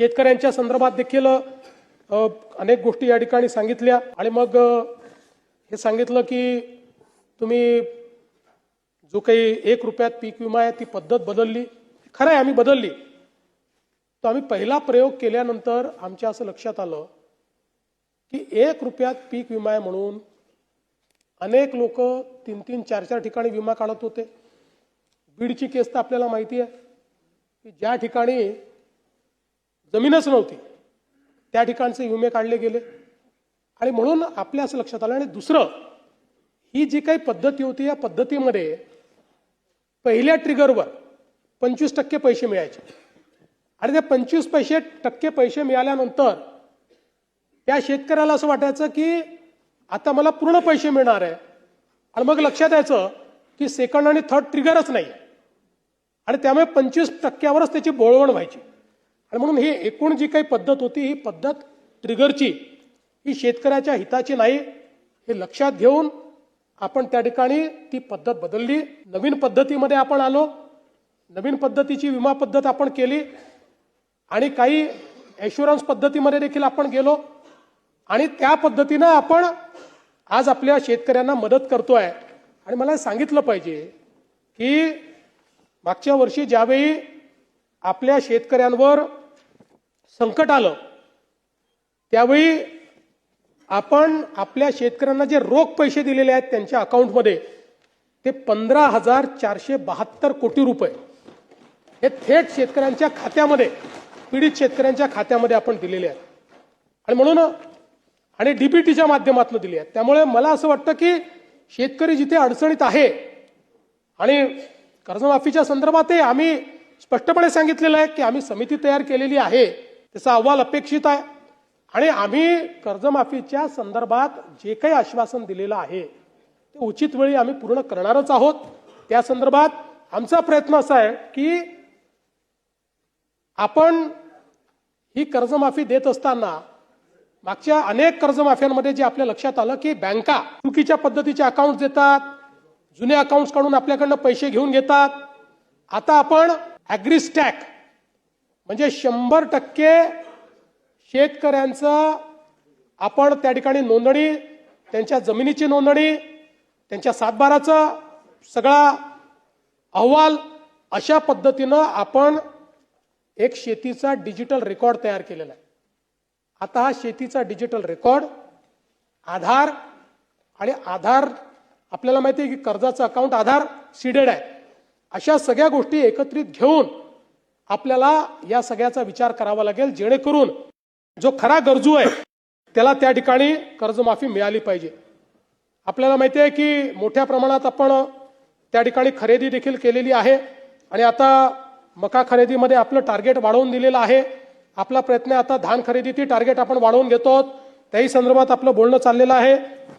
शेतकऱ्यांच्या संदर्भात देखील अनेक गोष्टी या ठिकाणी सांगितल्या आणि मग हे सांगितलं की तुम्ही जो काही 1 रुपयात पीक विमा आहे ती पद्धत बदलली. खरं आहे, आम्ही बदलली. तर आम्ही पहिला प्रयोग केल्यानंतर आमच्या असं लक्षात आलं की 1 रुपयात पीक विमा आहे म्हणून अनेक लोक 3-3, 4-4 ठिकाणी विमा काढत होते. बीडची केस तर आपल्याला माहिती आहे की ज्या ठिकाणी जमीनच नव्हती त्या ठिकाणचे विमे काढले गेले आणि म्हणून आपल्या असं लक्षात आलं. आणि दुसरं, ही जी काही पद्धती होती या पद्धतीमध्ये पहिल्या ट्रिगरवर 25% पैसे मिळायचे आणि ते 25% पैसे मिळाल्यानंतर त्या शेतकऱ्याला असं वाटायचं की आता मला पूर्ण पैसे मिळणार आहे आणि मग लक्षात यायचं की सेकंड आणि थर्ड ट्रिगरच नाही आणि त्यामुळे 25%वरच त्याची बोळवण व्हायची. आणि म्हणून ही एकूण जी काही पद्धत होती ही पद्धत ट्रिगरची ही शेतकऱ्याच्या हिताची नाही हे लक्षात घेऊन आपण त्या ठिकाणी ती पद्धत बदलली. नवीन पद्धतीमध्ये आपण आलो, नवीन पद्धतीची विमा पद्धत आपण केली आणि काही ॲश्युरन्स पद्धतीमध्ये देखील आपण गेलो आणि त्या पद्धतीनं आपण आज आपल्या शेतकऱ्यांना मदत करतोय. आणि मला सांगितलं पाहिजे की मागच्या वर्षी ज्यावेळी आपल्या शेतकऱ्यांवर संकट आलं त्यावेळी आपण आपल्या शेतकऱ्यांना जे रोख पैसे दिलेले आहेत त्यांच्या अकाउंटमध्ये ते 15,472 कोटी रुपये हे थेट शेतकऱ्यांच्या खात्यामध्ये, पीडित शेतकऱ्यांच्या खात्यामध्ये आपण दिलेले आहेत आणि म्हणून आणि डीबीटीच्या माध्यमातून दिले आहेत. त्यामुळे मला असं वाटतं की शेतकरी जिथे अडचणीत आहे आणि कर्जमाफीच्या संदर्भातही आम्ही स्पष्टपणे सांगितलेलं आहे की आम्ही समिती तयार केलेली आहे, त्याचा अहवाल अपेक्षित आहे आणि आम्ही कर्जमाफीच्या संदर्भात जे काही आश्वासन दिलेलं आहे ते उचित वेळी आम्ही पूर्ण करणारच आहोत. त्या संदर्भात आमचा प्रयत्न असा आहे की आपण ही कर्जमाफी देत असताना मागच्या अनेक कर्जमाफ्यांमध्ये जे आपल्या लक्षात आलं की बँका चुकीच्या पद्धतीचे अकाउंट देतात, जुने अकाउंट्स काढून आपल्याकडनं पैसे घेऊन घेतात. आता आपण ॲग्रीस्टॅक म्हणजे 100% शेतकऱ्यांचं आपण त्या ठिकाणी नोंदणी, त्यांच्या जमिनीची नोंदणी, त्यांच्या सातबाराचा सगळा अहवाल अशा पद्धतीनं आपण एक शेतीचा डिजिटल रेकॉर्ड तयार केलेला आहे. आता हा शेतीचा डिजिटल रेकॉर्ड आधार आणि आधार आपल्याला माहिती आहे की कर्जाचं अकाउंट आधार सीडेड आहे. अशा सगळ्या गोष्टी एकत्रित घेऊन आपल्याला या सगळ्याचा विचार करावा लागेल जेणेकरून जो खरा गरजू आहे त्याला त्या ठिकाणी कर्जमाफी मिळाली पाहिजे. आपल्याला माहिती आहे की मोठ्या प्रमाणात आपण त्या ठिकाणी खरेदी देखील केलेली आहे आणि आता मका खरेदीमध्ये आपलं टार्गेट वाढवून दिलेलं आहे. आपला प्रयत्न आहे आता धान खरेदीची टार्गेट आपण वाढवून घेतो, त्याही संदर्भात आपलं बोलणं चाललेलं आहे.